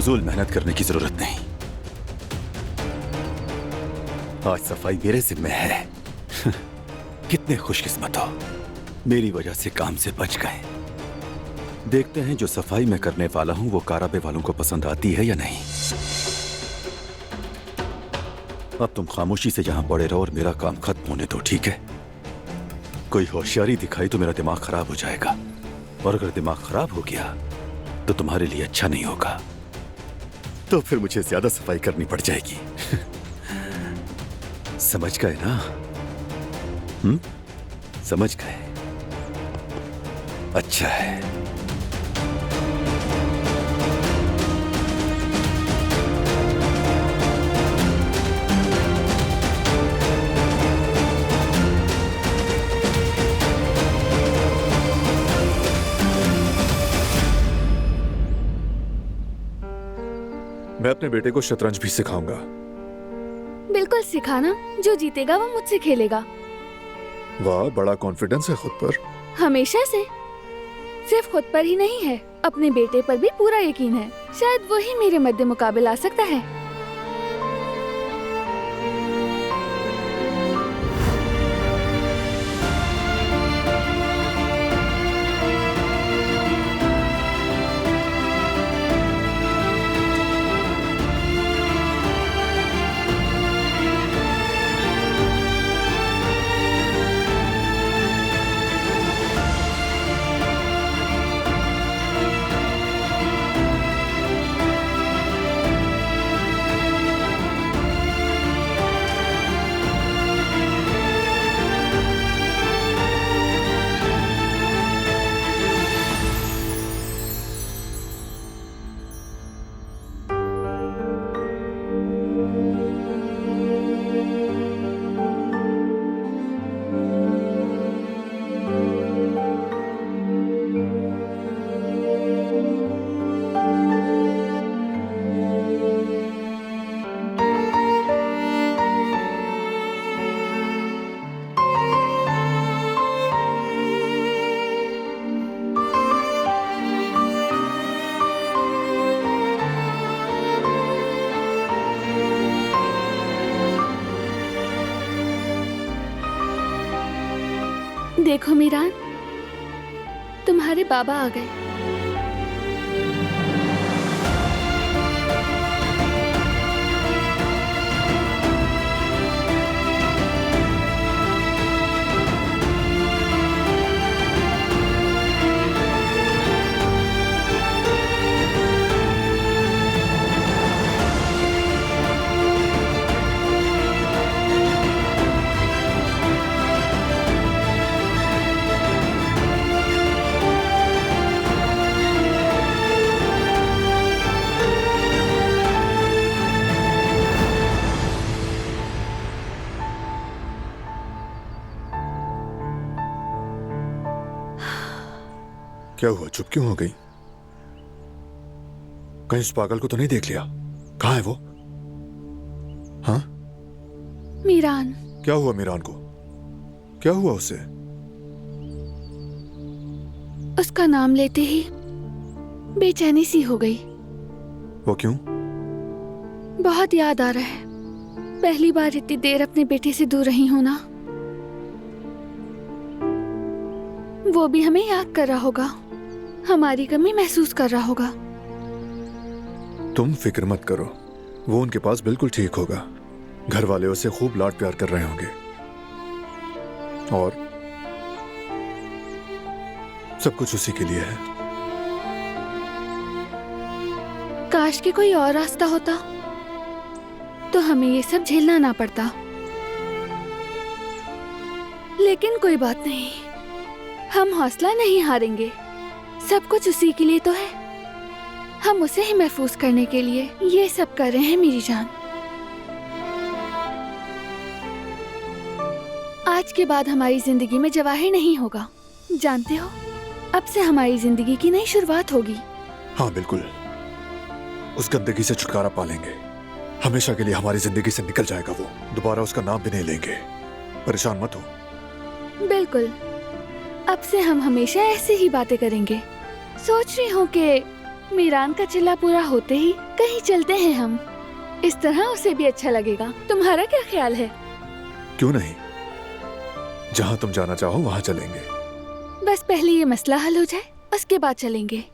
फिजूल मेहनत करने की जरूरत नहीं। आज सफाई मेरे जिम्मे है। कितने खुशकिस्मत हो, मेरी वजह से काम से बच गए। देखते हैं जो सफाई मैं करने वाला हूं वो काराबे वालों को पसंद आती है या नहीं। अब तुम खामोशी से यहां पड़े रहो और मेरा काम खत्म होने दो, ठीक है? कोई होशियारी दिखाई तो मेरा दिमाग खराब हो जाएगा, और अगर दिमाग खराब हो गया तो तुम्हारे लिए अच्छा नहीं होगा। तो फिर मुझे ज्यादा सफाई करनी पड़ जाएगी। समझ गए ना? समझ गए? अच्छा है। मैं अपने बेटे को शतरंज भी सिखाऊंगा। बिल्कुल सिखाना, जो जीतेगा वो मुझसे खेलेगा। वाह, बड़ा कॉन्फिडेंस है खुद पर। हमेशा से। सिर्फ खुद पर ही नहीं है, अपने बेटे पर भी पूरा यकीन है। शायद वही मेरे मद्दे मुकाबिल आ सकता है। देखो मीरान, तुम्हारे बाबा आ गए। क्या हुआ, चुप क्यों हो गई? कहीं उस पागल को तो नहीं देख लिया? कहाँ है वो? हाँ? मीरान। क्या हुआ मीरान को? क्या हुआ उसे? उसका नाम लेते ही बेचैनी सी हो गई। वो क्यों? बहुत याद आ रहा है। पहली बार इतनी देर अपने बेटे से दूर रही हूं ना। वो भी हमें याद कर रहा होगा, हमारी कमी महसूस कर रहा होगा। तुम फिक्र मत करो, वो उनके पास बिल्कुल ठीक होगा। घर वाले उसे खूब लाड प्यार कर रहे होंगे और सब कुछ उसी के लिए है। काश कि कोई और रास्ता होता तो हमें ये सब झेलना ना पड़ता। लेकिन कोई बात नहीं, हम हौसला नहीं हारेंगे। सब कुछ उसी के लिए तो है। हम उसे ही महफूज करने के लिए ये सब कर रहे हैं मेरी जान। आज के बाद हमारी जिंदगी में जवाहिर नहीं होगा। जानते हो, अब से हमारी जिंदगी की नई शुरुआत होगी। हाँ बिल्कुल, उस गंदगी से छुटकारा पा लेंगे। हमेशा के लिए हमारी जिंदगी से निकल जाएगा वो। दोबारा उसका नाम भी नहीं लेंगे। परेशान मत हो। बिल्कुल, अब से हम हमेशा ऐसे ही बातें करेंगे। सोच रही हूँ कि मीरान का चिल्ला पूरा होते ही कहीं चलते हैं हम। इस तरह उसे भी अच्छा लगेगा। तुम्हारा क्या ख्याल है? क्यों नहीं, जहां तुम जाना चाहो वहां चलेंगे। बस पहले ये मसला हल हो जाए, उसके बाद चलेंगे,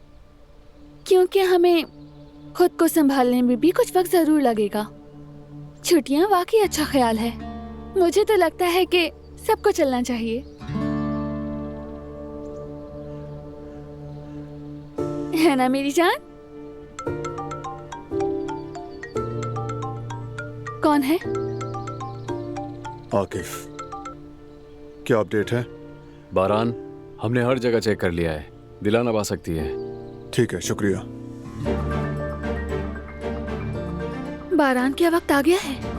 क्योंकि हमें खुद को संभालने में भी कुछ वक्त जरूर लगेगा। छुट्टियां वाकई अच्छा ख्याल है। मुझे तो लगता है कि सबको चलना चाहिए। है ना मेरी जान? कौन है? आकिफ, क्या अपडेट है? बारान, हमने हर जगह चेक कर लिया है, दिला ना पा सकती है। ठीक है, शुक्रिया। बारान क्या वक्त आ गया है?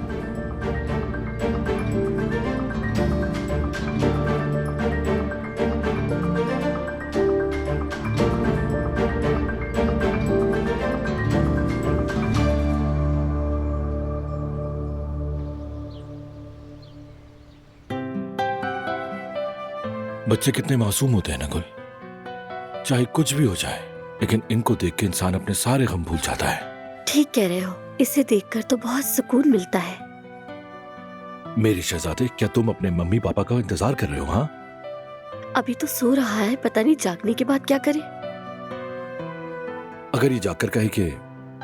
बच्चे कितने मासूम होते हैं ना गुल। चाहे कुछ भी हो जाए, लेकिन इनको देख के इंसान अपने सारे गम भूल जाता है। ठीक कह रहे हो, इसे देखकर तो बहुत सुकून मिलता है। मेरे शहजादे, क्या तुम अपने मम्मी पापा का इंतजार कर रहे हो? हाँ, अभी तो सो रहा है, पता नहीं जागने के बाद क्या करे। अगर ये जाकर कहे कि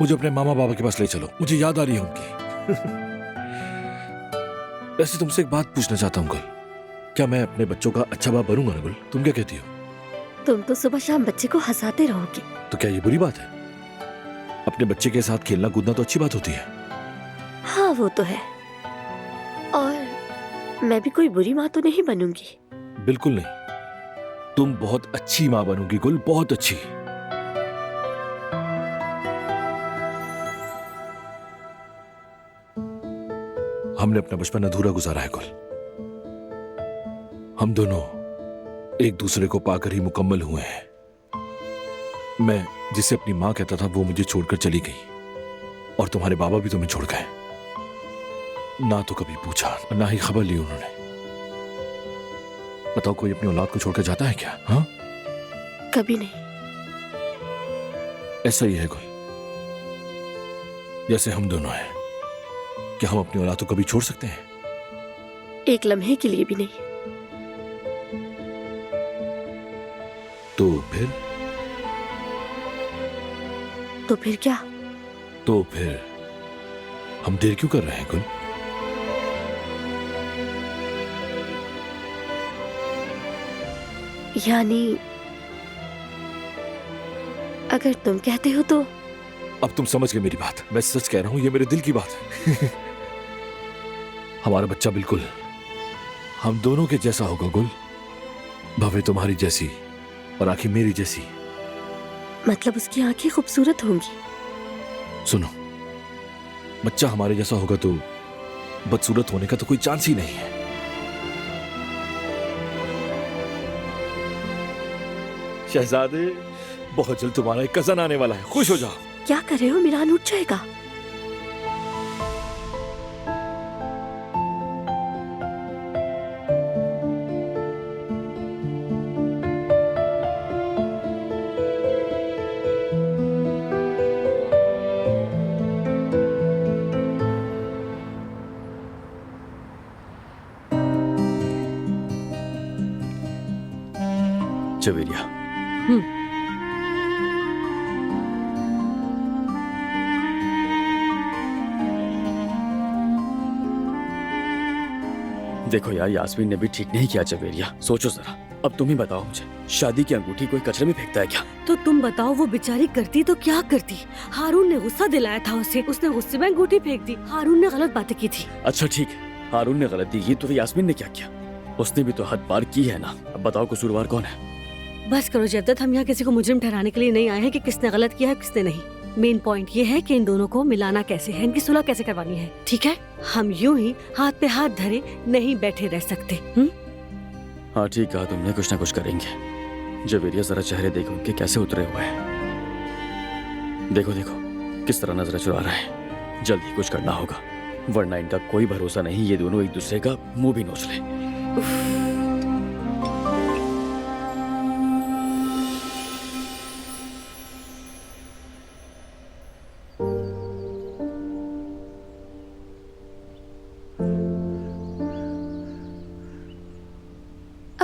मुझे अपने मामा बाबा के पास ले चलो, मुझे याद आ रही है उनकी। वैसे तुमसे एक बात पूछना चाहता हूँ गुल, क्या मैं अपने बच्चों का अच्छा बाप बनूंगा ना गुल? तुम क्या कहती हो? तुम तो सुबह शाम बच्चे को हंसाते रहोगे। तो क्या ये बुरी बात है? अपने बच्चे के साथ खेलना कूदना तो अच्छी बात होती है। हाँ वो तो है, और मैं भी कोई बुरी माँ तो नहीं बनूंगी। बिल्कुल नहीं, तुम बहुत अच्छी माँ बनोगी गुल, बहुत अच्छी। हमने अपना बचपन अधूरा गुजारा है गुल। हम दोनों एक दूसरे को पाकर ही मुकम्मल हुए हैं। मैं जिसे अपनी मां कहता था वो मुझे छोड़कर चली गई, और तुम्हारे बाबा भी तुम्हें छोड़ गए। ना तो कभी पूछा और ना ही खबर ली उन्होंने। बताओ, कोई अपनी औलाद को छोड़कर जाता है क्या? हाँ, कभी नहीं। ऐसा ही है कोई, जैसे हम दोनों हैं। क्या हम अपनी औलाद को कभी छोड़ सकते हैं? एक लम्हे के लिए भी नहीं। तो फिर क्या? तो फिर हम देर क्यों कर रहे हैं गुल? यानी अगर तुम कहते हो तो। अब तुम समझ गए मेरी बात। मैं सच कह रहा हूं, ये मेरे दिल की बात है। हमारा बच्चा बिल्कुल हम दोनों के जैसा होगा गुल। भवे तुम्हारी जैसी और आंखें मेरी जैसी। मतलब उसकी आंखें खूबसूरत होंगी? सुनो, बच्चा हमारे जैसा होगा तो बदसूरत होने का तो कोई चांस ही नहीं है। शहजादे, बहुत जल्द तुम्हारा एक कजन आने वाला है, खुश हो जाओ। क्या कर रहे हो? मीरान उठ जाएगा। जवेरिया, देखो यार, यास्मीन ने भी ठीक नहीं किया। जवेरिया, सोचो जरा। अब तुम ही बताओ मुझे, शादी की अंगूठी कोई कचरे में फेंकता है क्या? तो तुम बताओ, वो बेचारी करती तो क्या करती? हारून ने गुस्सा दिलाया था उसे, उसने गुस्से में अंगूठी फेंक दी। हारून ने गलत बातें की थी। अच्छा ठीक है, हारून ने गलती की, तो फिर यास्मीन ने क्या किया? उसने भी तो हद पार की है ना। अब बताओ कसूरवार कौन है? बस करो जद्दत, हम यहाँ किसी को मुजरिम ठहराने के लिए नहीं आए हैं कि किसने गलत किया है किसने नहीं। मेन पॉइंट ये है कि इन दोनों को मिलाना कैसे है, इनकी सुलह कैसे करवानी है। ठीक है, हम यूं ही हाथ पे हाथ धरे नहीं बैठे रह सकते। हाँ ठीक कहा तुमने, कुछ ना कुछ करेंगे। जवेरिया, जरा चेहरे देखो कि कैसे उतरे हुए हैं। देखो देखो किस तरह नजर चुरा रहा है। जल्दी कुछ करना होगा, वरना इनका कोई भरोसा नहीं। ये दोनों एक दूसरे का मुंह भी नोच ले।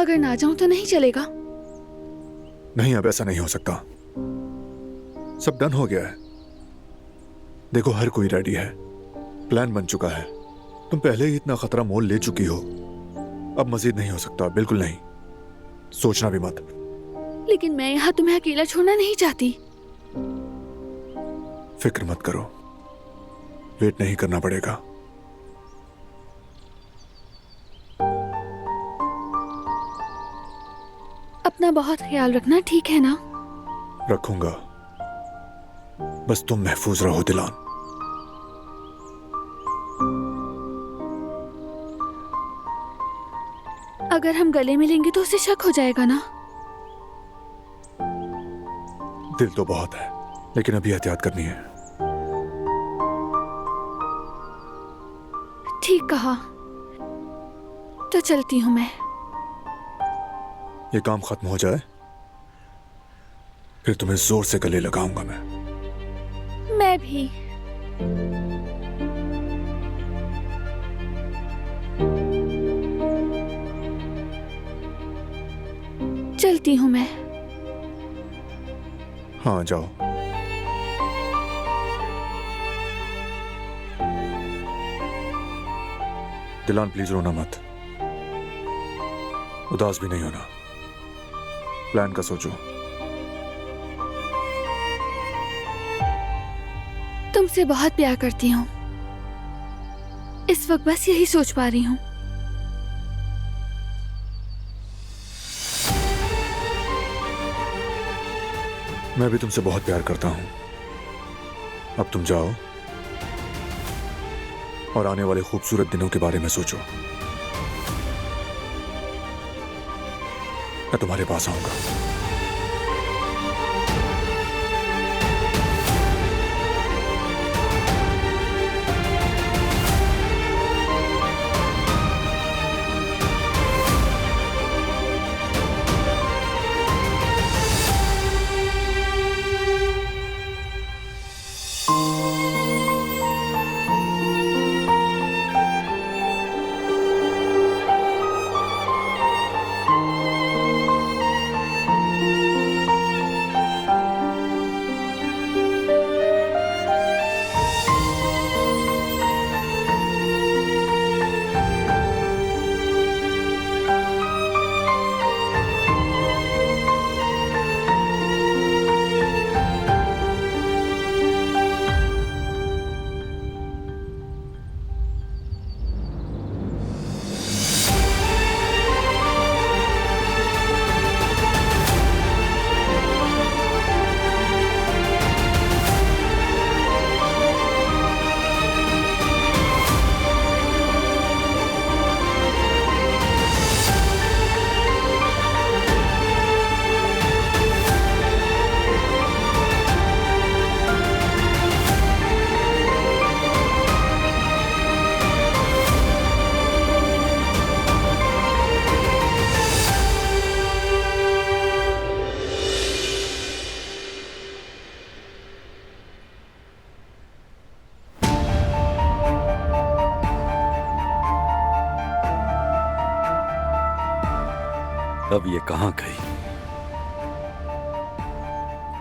अगर ना जाऊं तो नहीं चलेगा? नहीं, अब ऐसा नहीं हो सकता। सब डन हो गया है। देखो, हर कोई रेडी है, प्लान बन चुका है। तुम पहले ही इतना खतरा मोल ले चुकी हो, अब मजीद नहीं हो सकता। बिल्कुल नहीं, सोचना भी मत। लेकिन मैं यहाँ तुम्हें अकेला छोड़ना नहीं चाहती। फिक्र मत करो, वेट नहीं करना पड़ेगा। अपना बहुत ख्याल रखना, ठीक है ना? रखूंगा, बस तुम महफूज रहो दिलान। अगर हम गले मिलेंगे तो उसे शक हो जाएगा ना? दिल तो बहुत है, लेकिन अभी एहतियात करनी है। ठीक कहा, तो चलती हूँ मैं। ये काम खत्म हो जाए, फिर तुम्हें जोर से गले लगाऊंगा मैं भी। चलती हूँ मैं। हाँ, जाओ। दिलान, प्लीज रोना मत, उदास भी नहीं होना। प्लान का सोचो। तुमसे बहुत प्यार करती हूँ, इस वक्त बस यही सोच पा रही हूँ। मैं भी तुमसे बहुत प्यार करता हूं। अब तुम जाओ और आने वाले खूबसूरत दिनों के बारे में सोचो। मैं तुम्हारे पास आऊंगा। अब ये कहां गई?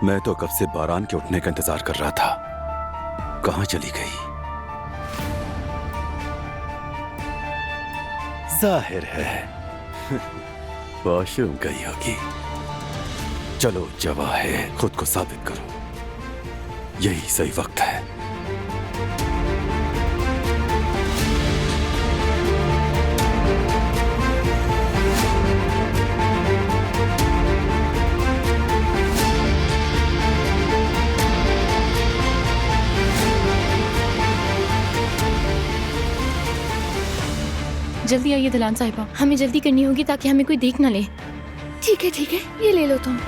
मैं तो कब से बारान के उठने का इंतजार कर रहा था। कहां चली गई? जाहिर है वॉशरूम गई होगी। चलो, जवा है, खुद को साबित करो। यही सही वक्त है। जल्दी आइए दिलान साहिबा, हमें जल्दी करनी होगी ताकि हमें कोई देख ना ले। ठीक है, ये ले लो तुम।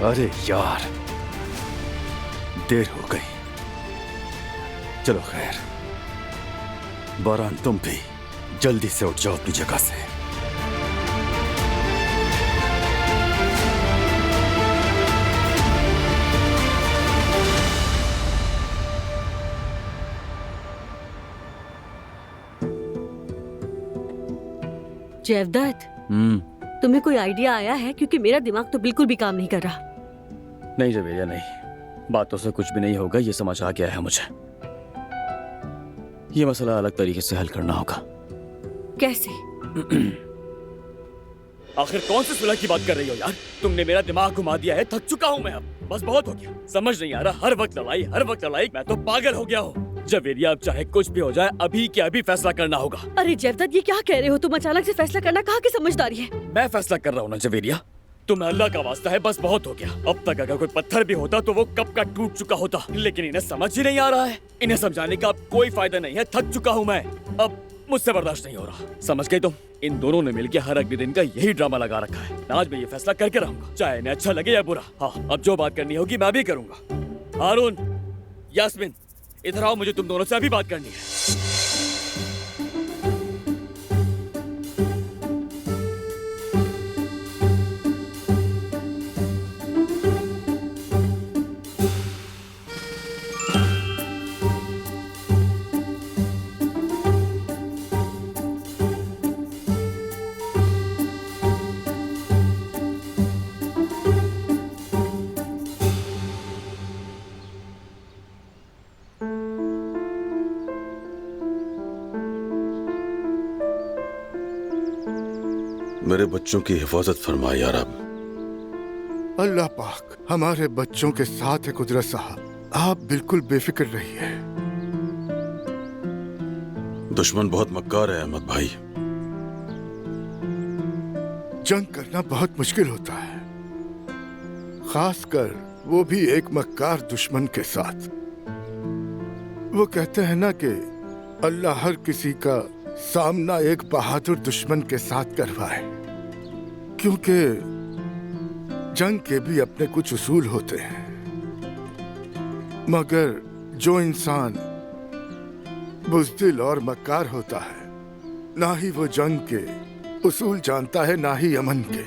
अरे यार, देर हो गई। चलो खैर, बारान तुम भी जल्दी से उठ जाओ अपनी जगह से। जयवदत्त, तुम्हें कोई आइडिया आया है? क्योंकि मेरा दिमाग तो बिल्कुल भी काम नहीं कर रहा। नहीं जवेरिया नहीं, बातों से कुछ भी नहीं होगा, ये समझ आ गया है मुझे। ये मसला अलग तरीके से हल करना होगा। कैसे? आखिर कौन सी सुलह की बात कर रही हो यार? तुमने मेरा दिमाग घुमा दिया है, थक चुका हूँ मैं अब। बस बहुत हो गया, समझ नहीं आ रहा, हर वक्त लड़ाई हर वक्त लड़ाई, मैं तो पागल हो गया हूँ। जवेरिया अब चाहे कुछ भी हो जाए, अभी के अभी फैसला करना होगा। अरे जयवदत्त, ये क्या कह रहे हो तुम? अचानक से फैसला करना कहाँ की समझदारी है? मैं फैसला कर रहा हूँ ना जवेरिया, तुम्हें अल्लाह का वास्ता है, बस बहुत हो गया। अब तक अगर कोई पत्थर भी होता तो वो कब का टूट चुका होता, लेकिन इन्हें समझ ही नहीं आ रहा है। इन्हें समझाने का अब कोई फायदा नहीं है, थक चुका हूँ मैं, अब मुझसे बर्दाश्त नहीं हो रहा। समझ गई तुम? इन दोनों ने मिलकर हर अगले दिन का यही ड्रामा लगा रखा है। आज मैं ये फैसला करके रहूंगा, चाहे इन्हें अच्छा लगे या बुरा। हाँ, अब जो बात करनी होगी मैं भी करूंगा। हारून, यास्मीन, इधर आओ, मुझे तुम दोनों से अभी बात करनी है। मेरे बच्चों की हिफाजत फरमाए या रब। अल्लाह पाक हमारे बच्चों के साथ है कुदरत साहब, आप बिल्कुल बेफिक्र रहिए। दुश्मन बहुत मक्कार है अहमद भाई। जंग करना बहुत मुश्किल होता है, खासकर वो भी एक मक्कार दुश्मन के साथ। वो कहते हैं ना कि अल्लाह हर किसी का सामना एक बहादुर दुश्मन के साथ करवाए, क्योंकि जंग के भी अपने कुछ उसूल होते हैं। मगर जो इंसान बुज़दिल और मक्कार होता है, ना ही वो जंग के उसूल जानता है, ना ही अमन के।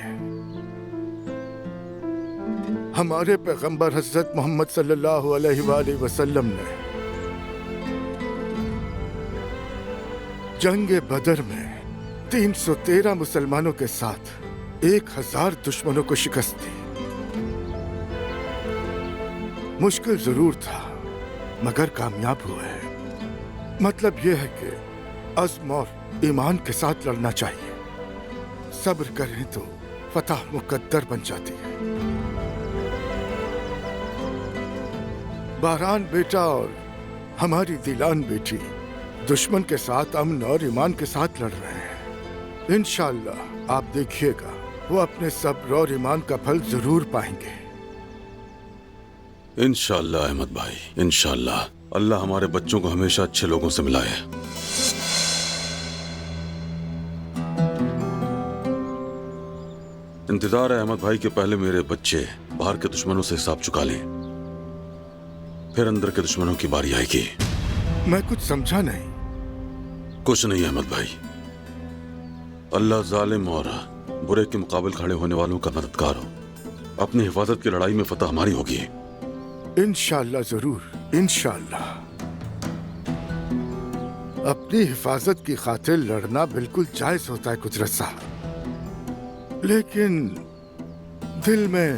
हमारे पैगंबर हज़रत मोहम्मद सल्लल्लाहु अलैहि वसल्लम ने जंग बदर में 313 मुसलमानों के साथ 1000 दुश्मनों को शिकस्त दी। मुश्किल जरूर था, मगर कामयाब हुए। मतलब यह है कि अज़्म और ईमान के साथ लड़ना चाहिए। सब्र करें तो फतह मुकद्दर बन जाती है। बारान बेटा और हमारी दिलान बेटी दुश्मन के साथ अमन और ईमान के साथ लड़ रहे हैं। इंशाअल्लाह आप देखिएगा, वो अपने सब्र और ईमान का फल जरूर पाएंगे। इंशाअल्लाह अहमद भाई, इंशाअल्लाह। अल्लाह हमारे बच्चों को हमेशा अच्छे लोगों से मिलाए। इंतजार है अहमद भाई कि पहले मेरे बच्चे बाहर के दुश्मनों से हिसाब चुका लें, फिर अंदर के दुश्मनों की बारी आएगी। मैं कुछ समझा नहीं। कुछ नहीं अहमद भाई, अल्लाह जालिम और बुरे के मुकाबले खड़े होने वालों का मददगार हो। अपनी हिफाजत की लड़ाई में फतह हमारी होगी। इंशाअल्लाह जरूर, इंशाअल्लाह। अपनी हिफाजत की खातिर लड़ना बिल्कुल जायज होता है कुदरत साहब, लेकिन दिल में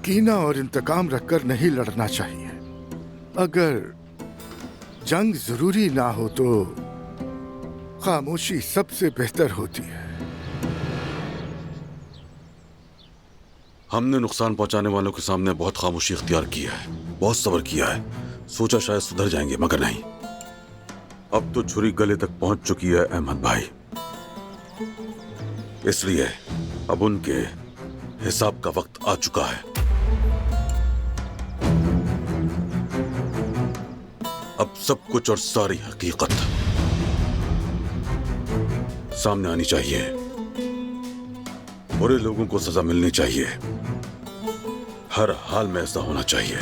कीना और इंतकाम रखकर नहीं लड़ना चाहिए। अगर जंग जरूरी ना हो तो खामोशी सबसे बेहतर होती है। हमने नुकसान पहुंचाने वालों के सामने बहुत खामोशी इख्तियार की है, बहुत सब्र किया है। सोचा शायद सुधर जाएंगे, मगर नहीं। अब तो छुरी गले तक पहुंच चुकी है अहमद भाई। इसलिए अब उनके हिसाब का वक्त आ चुका है। अब सब कुछ और सारी हकीकत सामने आनी चाहिए। बुरे लोगों को सजा मिलनी चाहिए। हर हाल में ऐसा होना चाहिए।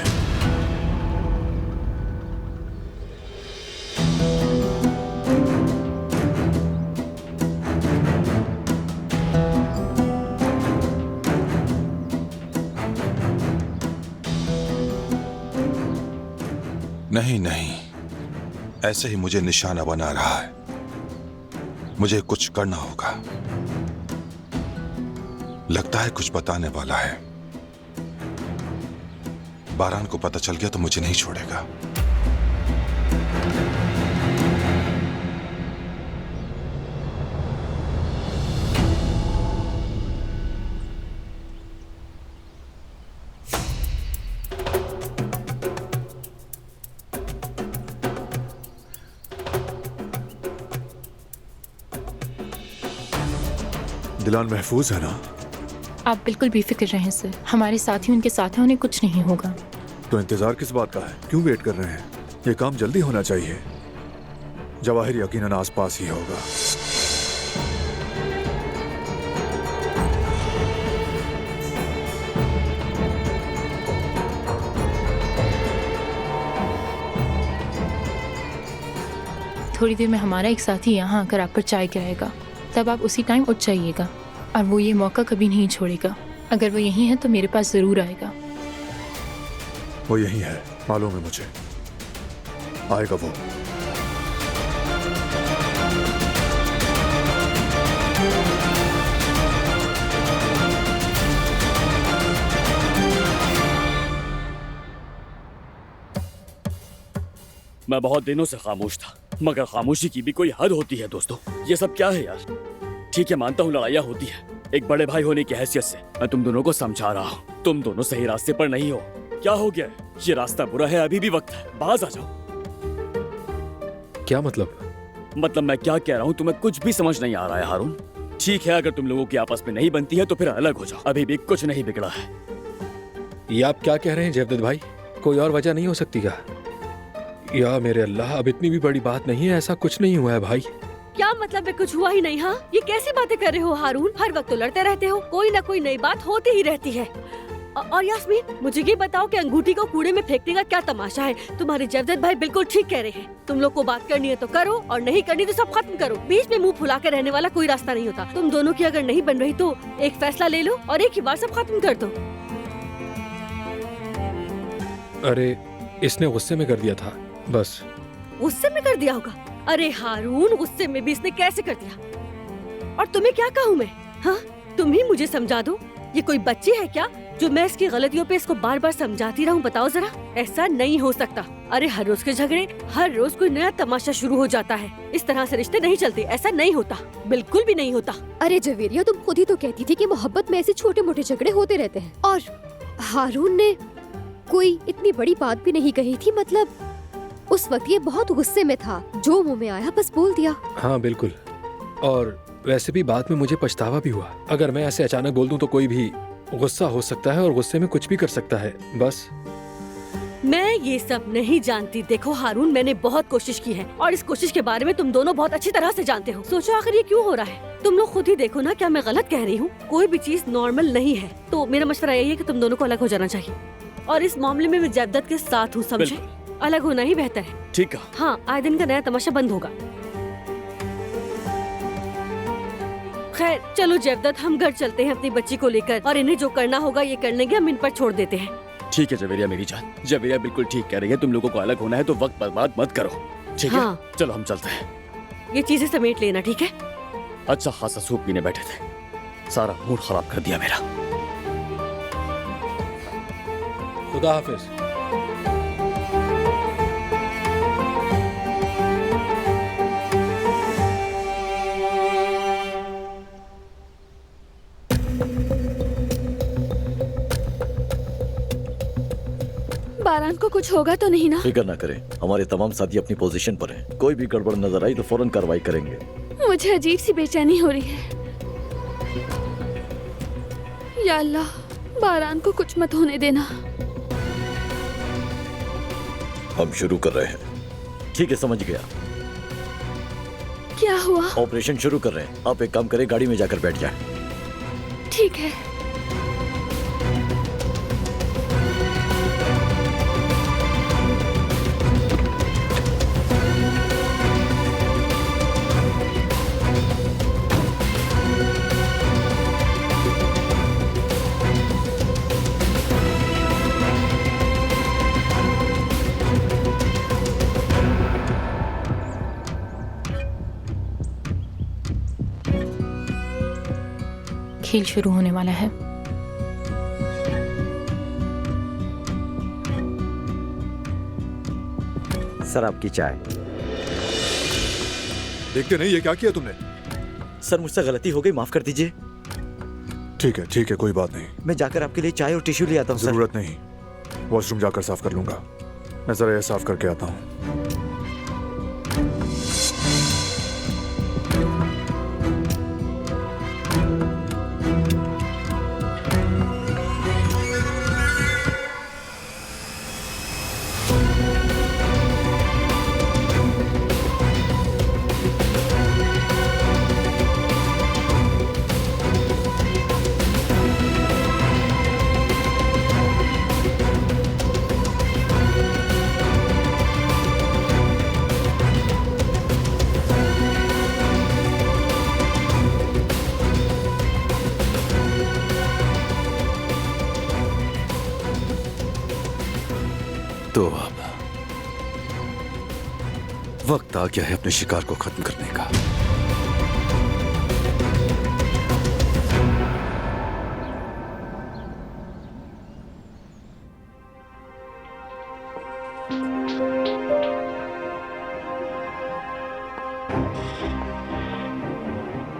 नहीं नहीं, ऐसे ही मुझे निशाना बना रहा है। मुझे कुछ करना होगा। लगता है कुछ बताने वाला है। बारान को पता चल गया तो मुझे नहीं छोड़ेगा। दिलान महफूज है ना? आप बिल्कुल बेफिक्र रहें सर, हमारे साथी उनके साथ हैं, उन्हें कुछ नहीं होगा। तो इंतजार किस बात का है? क्यों वेट कर रहे हैं? ये काम जल्दी होना चाहिए। जवाहिर यकीनन आसपास ही होगा। थोड़ी देर में हमारा एक साथी यहाँ आकर आप पर चाय गिराएगा, तब आप उसी टाइम उठ जाइएगा। और वो ये मौका कभी नहीं छोड़ेगा। अगर वो यहीं है तो मेरे पास जरूर आएगा। वो यही है, मालूम है मुझे। आएगा वो। मैं बहुत दिनों से खामोश था, मगर खामोशी की भी कोई हद होती है दोस्तों। ये सब क्या है यार? ठीक है, मानता हूँ लड़ाइयाँ होती है। एक बड़े भाई होने की हैसियत से मैं तुम दोनों को समझा रहा हूँ। तुम दोनों सही रास्ते पर नहीं हो। क्या हो गया है? ये रास्ता बुरा है, अभी भी वक्त है, बाज आ जाओ। क्या मतलब? मतलब मैं क्या कह रहा हूँ तुम्हें कुछ भी समझ नहीं आ रहा है हारून। ठीक है, अगर तुम लोगों की आपस में नहीं बनती है तो फिर अलग हो जाओ। अभी भी कुछ नहीं बिगड़ा है। ये आप क्या कह रहे हैं जयवदत्त भाई? कोई और वजह नहीं हो सकती क्या? या मेरे अल्लाह, अब इतनी भी बड़ी बात नहीं है। ऐसा कुछ नहीं हुआ है भाई। क्या मतलब है कुछ हुआ ही नहीं? हाँ, ये कैसी बातें कर रहे हो हारून? हर वक्त तो लड़ते रहते हो, कोई ना कोई नई बात होती ही रहती है। और यास्मीन, मुझे ये बताओ कि अंगूठी को कूड़े में फेंकने का क्या तमाशा है? तुम्हारे जयवदत्त भाई बिल्कुल ठीक कह रहे हैं। तुम लोग को बात करनी है तो करो, और नहीं करनी तो सब खत्म करो। बीच में मुंह फुला के रहने वाला कोई रास्ता नहीं होता। तुम दोनों की अगर नहीं बन रही तो एक फैसला ले लो और एक ही बार सब खत्म कर दो। अरे, इसने गुस्से में कर दिया था बस। गुस्से में कर दिया होगा? अरे हारून, गुस्से में भी इसने कैसे कर दिया? और तुम्हें क्या कहूँ मैं? हाँ, तुम ही मुझे समझा दो। ये कोई बच्ची है क्या जो मैं इसकी गलतियों पे इसको बार बार समझाती रहूं? बताओ जरा, ऐसा नहीं हो सकता। अरे हर रोज के झगड़े, हर रोज कोई नया तमाशा शुरू हो जाता है। इस तरह से रिश्ते नहीं चलते, ऐसा नहीं होता, बिल्कुल भी नहीं होता। अरे जवेरिया, तुम खुद ही तो कहती थी कि मोहब्बत में ऐसे छोटे मोटे झगड़े होते रहते हैं। और हारून ने कोई इतनी बड़ी बात भी नहीं कही थी। मतलब उस वक्त ये बहुत गुस्से में था, जो मुंह में आया बस बोल दिया। हाँ बिल्कुल, और वैसे भी बाद में मुझे पछतावा भी हुआ। अगर मैं ऐसे अचानक बोल दूं तो कोई भी गुस्सा हो सकता है और गुस्से में कुछ भी कर सकता है। बस मैं ये सब नहीं जानती। देखो हारून, मैंने बहुत कोशिश की है और इस कोशिश के बारे में तुम दोनों बहुत अच्छी तरह से जानते हो। सोचो आखिर ये क्यों हो रहा है? तुम लोग खुद ही देखो ना, क्या मैं गलत कह रही हूँ? कोई भी चीज नॉर्मल नहीं है। तो मेरा मशवरा यही है कि तुम दोनों को अलग हो जाना चाहिए। और इस मामले में मैं जयवदत्त के साथ हूँ, समझे? अलग होना ही बेहतर है। ठीक है। हाँ, आए दिन का नया तमाशा बंद होगा। खैर चलो जयवदत्त, हम घर चलते हैं अपनी बच्ची को लेकर, और इन्हें जो करना होगा ये कर लेंगे। हम इन पर छोड़ देते हैं। ठीक है जवेरिया मेरी जान, जवेरिया बिल्कुल ठीक कह रही है। तुम लोगों को अलग होना है तो वक्त बर्बाद मत करो, ठीक है? हाँ। चलो हम चलते हैं। ये चीजें समेट लेना, ठीक है? अच्छा खासा सूप पीने बैठे थे, सारा मूड खराब कर दिया मेरा। खुदा हाफिज। बारान को कुछ होगा तो नहीं ना? फिक्र ना करें, हमारे तमाम साथी अपनी पोजीशन पर हैं। कोई भी गड़बड़ नजर आई तो फौरन कार्रवाई करेंगे। मुझे अजीब सी बेचैनी हो रही है। या अल्लाह, बारान को कुछ मत होने देना। हम शुरू कर रहे हैं। ठीक है, समझ गया। क्या हुआ? ऑपरेशन शुरू कर रहे हैं। आप एक काम करें, गाड़ी में जाकर बैठ जाएं। ठीक है। खेल शुरू होने वाला है। सर आपकी चाय। देखते नहीं ये क्या किया तुमने? सर मुझसे गलती हो गई, माफ कर दीजिए। ठीक है कोई बात नहीं। मैं जाकर आपके लिए चाय और टिश्यू ले आता हूँ सर। जरूरत नहीं, वॉशरूम जाकर साफ कर लूंगा। मैं जरा ये साफ करके आता हूँ। तो अब वक्त आ गया है अपने शिकार को खत्म करने का।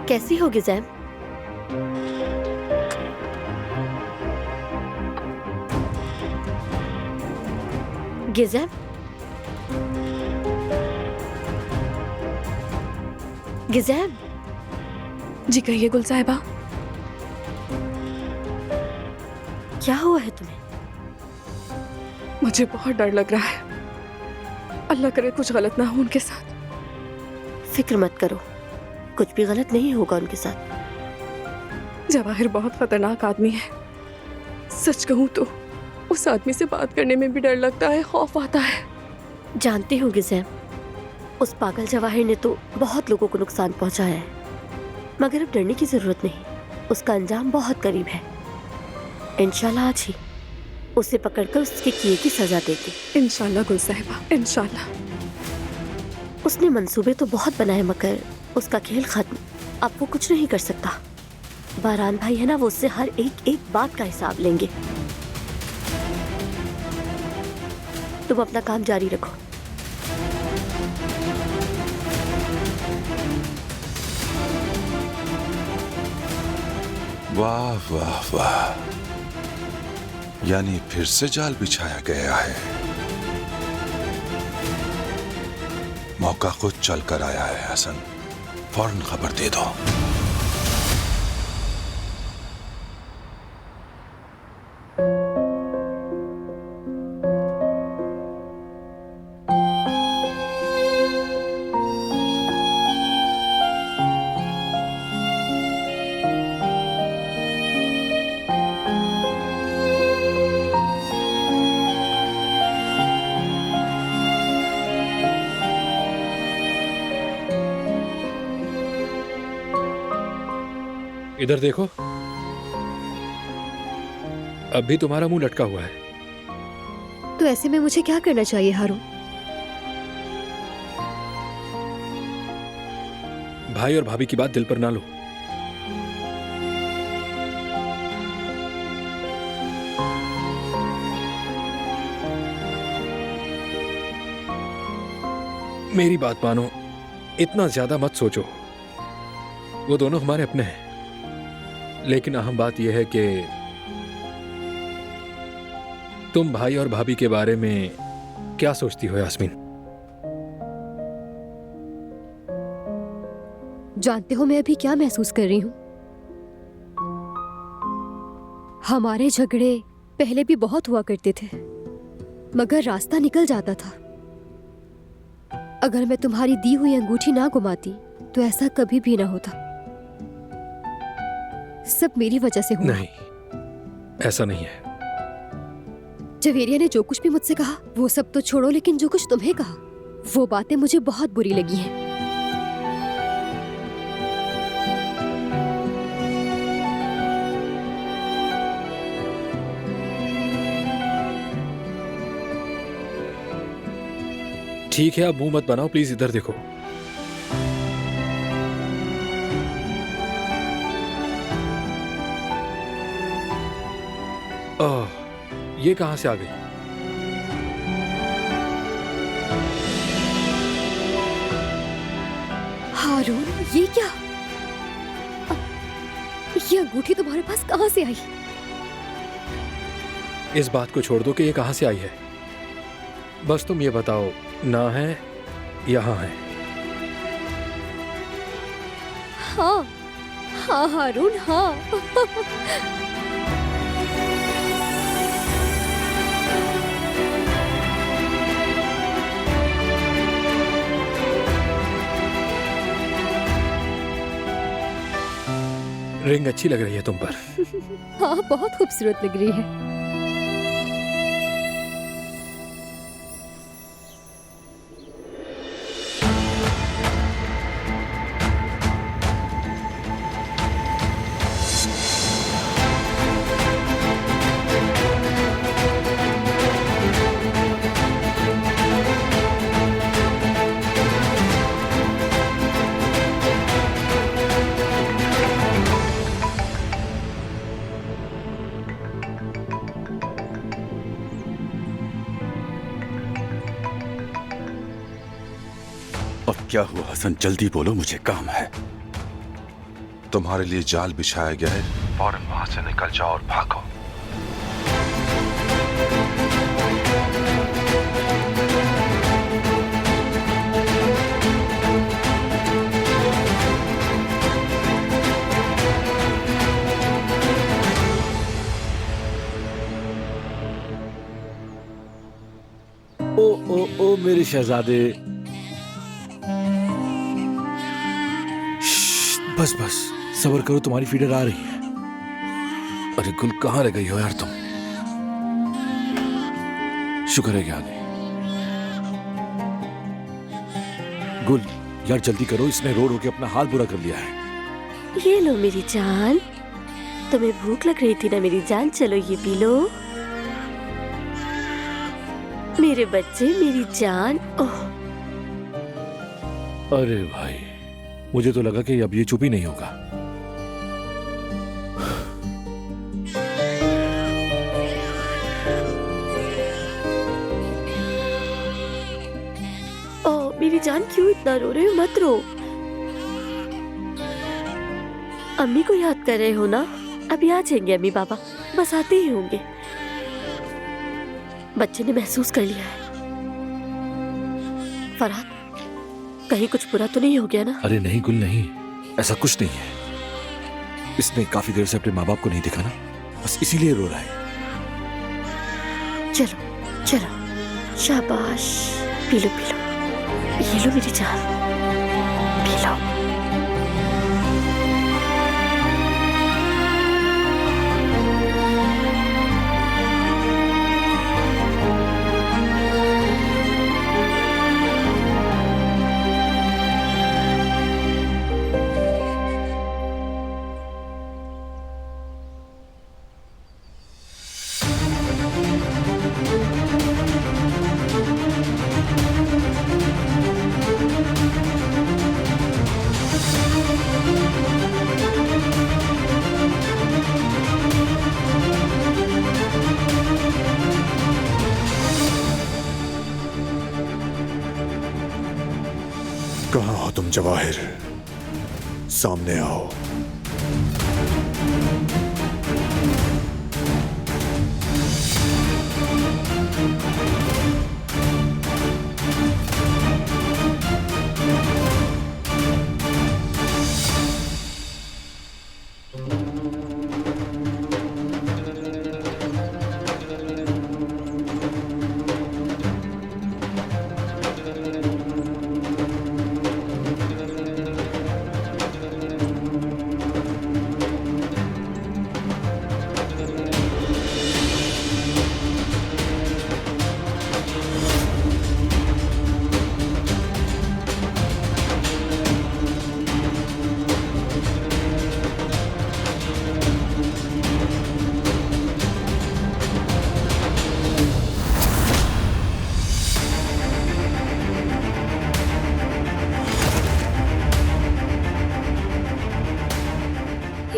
कैसी हो गिज़ैम? गिज़ैम? गिज़ैम? जी कहिए गुल साहिबा। क्या हुआ है तुम्हें? मुझे बहुत डर लग रहा है। अल्लाह करे कुछ गलत ना हो उनके साथ। फिक्र मत करो, कुछ भी गलत नहीं होगा उनके साथ। जवाहिर बहुत खतरनाक आदमी है। सच कहूँ तो उस आदमी से बात करने में भी डर लगता है, खौफ आता है। जानती हूँ गिज़ैम, उस पागल जवाहिर ने तो बहुत लोगों को नुकसान पहुंचाया है, मगर अब डरने की जरूरत नहीं। उसका अंजाम बहुत करीब है। इंशाल्लाह आज ही उसे पकड़कर उसके किए की सजा देगी। इंशाल्लाह गुल साहिबा, इंशाल्लाह। उसने मंसूबे तो बहुत बनाए, मगर उसका खेल खत्म। अब वो कुछ नहीं कर सकता। बारान भाई है ना, वो उससे हर एक बात का हिसाब लेंगे। तुम अपना काम जारी रखो। वाह वाह वाह, यानी फिर से जाल बिछाया गया है। मौका खुद चल कर आया है हसन, फौरन खबर दे दो। इधर देखो, अब भी तुम्हारा मुंह लटका हुआ है। तो ऐसे में मुझे क्या करना चाहिए हारून? भाई और भाभी की बात दिल पर ना लो। मेरी बात मानो, इतना ज्यादा मत सोचो। वो दोनों हमारे अपने हैं, लेकिन अहम बात यह है कि तुम भाई और भाभी के बारे में क्या सोचती हो यास्मीन? जानते हो मैं अभी क्या महसूस कर रही हूँ? हमारे झगड़े पहले भी बहुत हुआ करते थे, मगर रास्ता निकल जाता था। अगर मैं तुम्हारी दी हुई अंगूठी ना घुमाती तो ऐसा कभी भी ना होता। सब मेरी वजह से हुआ। नहीं, ऐसा नहीं है। जवेरिया ने जो कुछ भी मुझसे कहा वो सब तो छोड़ो, लेकिन जो कुछ तुम्हें कहा वो बातें मुझे बहुत बुरी लगी हैं। ठीक है, अब मुंह मत बनाओ, प्लीज इधर देखो। ये कहां से आ गई? हारून, ये क्या? ये अंगूठी तुम्हारे पास कहां से आई? इस बात को छोड़ दो कि ये कहां से आई है। बस तुम ये बताओ, ना है यहाँ है? हाँ हाँ हारून, हाँ। रिंग अच्छी लग रही है तुम पर। हाँ, बहुत खूबसूरत लग रही है। अब क्या हुआ हसन, जल्दी बोलो, मुझे काम है। तुम्हारे लिए जाल बिछाया गया है, फौरन वहां से निकल जाओ और भागो। ओ मेरे शहजादे, बस बस सब्र करो, तुम्हारी फीडर आ रही है। अरे गुल, कहाँ रह गई हो यार तुम? शुक्र है कि आ गई। गुल यार जल्दी करो, इसने रो रो के अपना हाल बुरा कर लिया है। ये लो मेरी जान, तुम्हें भूख लग रही थी ना मेरी जान, चलो ये पी लो। मेरे बच्चे, मेरी जान। ओह अरे भाई, मुझे तो लगा कि अब ये चुप ही नहीं होगा। ओह मेरी जान, क्यों इतना रो रहे हो? मत रो। अम्मी को याद कर रहे हो ना? अभी आ जाएंगे अम्मी पापा, बस आते ही होंगे। बच्चे ने महसूस कर लिया है। फरहाद, कहीं कुछ बुरा तो नहीं हो गया ना? अरे नहीं गुल, नहीं, ऐसा कुछ नहीं है। इसने काफी देर से अपने माँ बाप को नहीं देखा ना, बस इसीलिए रो रहा है। चलो चलो, शाबाश, पी लो पी लो। ये लो मेरी जान, पी लो। कहाँ हो तुम जवाहिर? सामने आओ।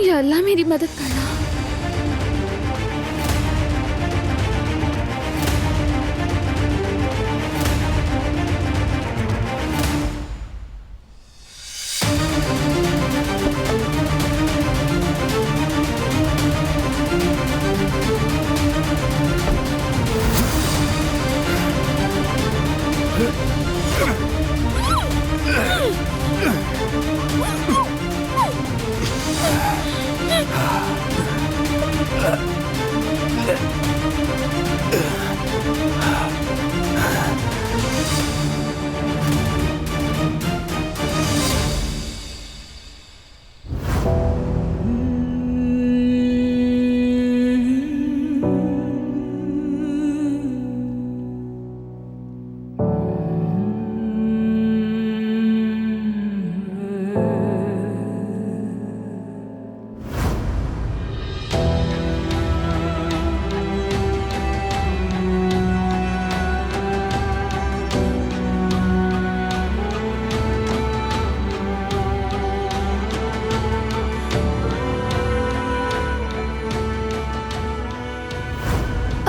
या अल्लाह मेरी मदद करना।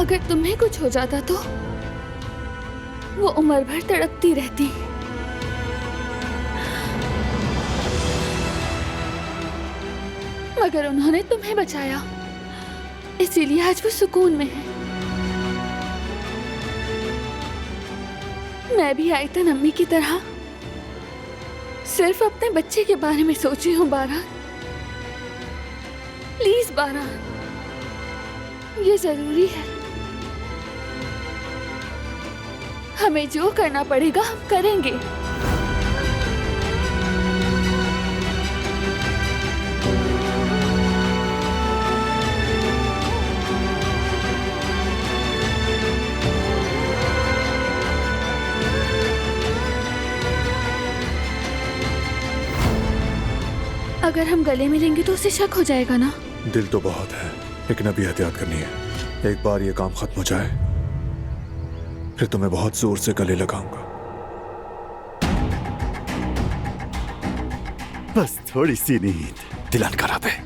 अगर तुम्हें कुछ हो जाता तो वो उम्र भर तड़पती रहती। मगर उन्होंने तुम्हें बचाया, इसीलिए आज वो सुकून में है। मैं भी आयतन अम्मी की तरह सिर्फ अपने बच्चे के बारे में सोची हूँ। बारह, प्लीज बारह, ये जरूरी है। हमें जो करना पड़ेगा हम करेंगे। अगर हम गले मिलेंगे तो उसे शक हो जाएगा ना। दिल तो बहुत है, लेकिन अभी एहतियात करनी है। एक बार ये काम खत्म हो जाए, फिर तुम्हें बहुत जोर से गले लगाऊंगा। बस थोड़ी सी नींद, दिलान खराब है।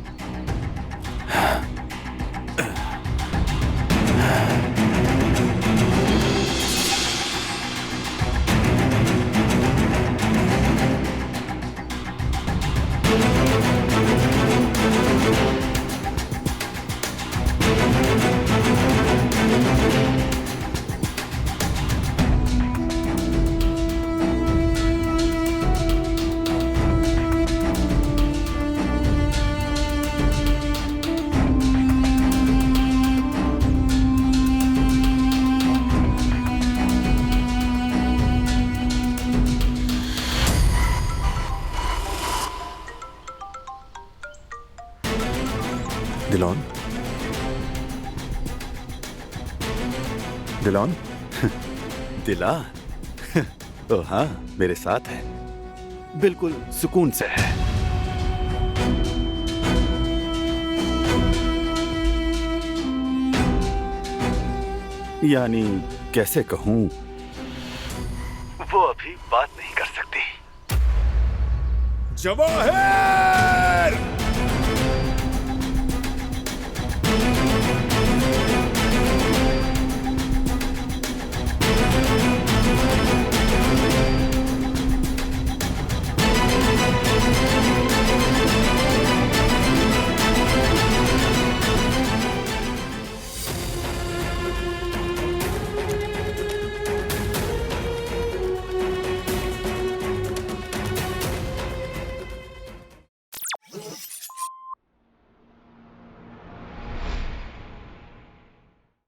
दिलान, दिलान, दिलान? ओ हाँ, मेरे साथ है, बिल्कुल सुकून से है। यानी कैसे कहूं, वो अभी बात नहीं कर सकती। जवाहिर!